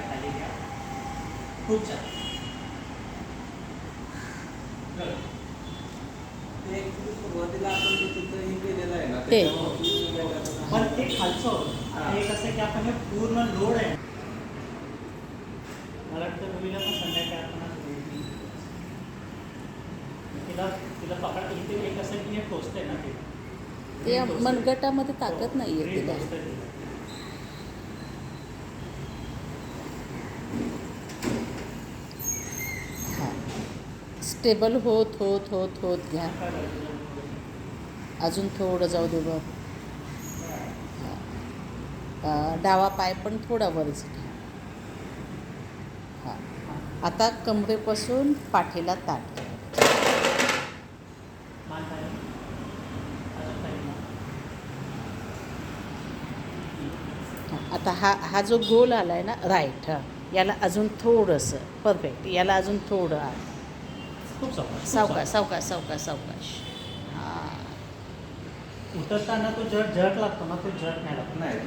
पाय खाली घ्या. खूप छान. ते सुरुवातीला आपण तिथं हे केलेलं आहे ना ते. पण ते खालचं होतं. आता हे कसं की आपण हे पूर्ण लोड आहे. मला वाटतं मुलीला पण संध्याकाळी आपण आज भेटली. तिला तिला पकड इथे एक असं की हे टोचते ना ते मनगटामध्ये ताकद नाही आहे तिला. हां, स्टेबल होत होत होत होत घ्या. अजून थोडं जाऊ दे बघ. डावा पाय पण थोडा वरच घ्या. हां, आता कमरेपासून पाठीला ताठ घ्या. आता हा जो गोल आला आहे ना राईट, हां, याला अजून थोडंसं परफेक्ट, याला अजून थोडं खूप सावकाश सावकाश सावकाश सावकाश. हां, उतरताना तो झटक लागतो ना, तो झट नाही लागतो. नाही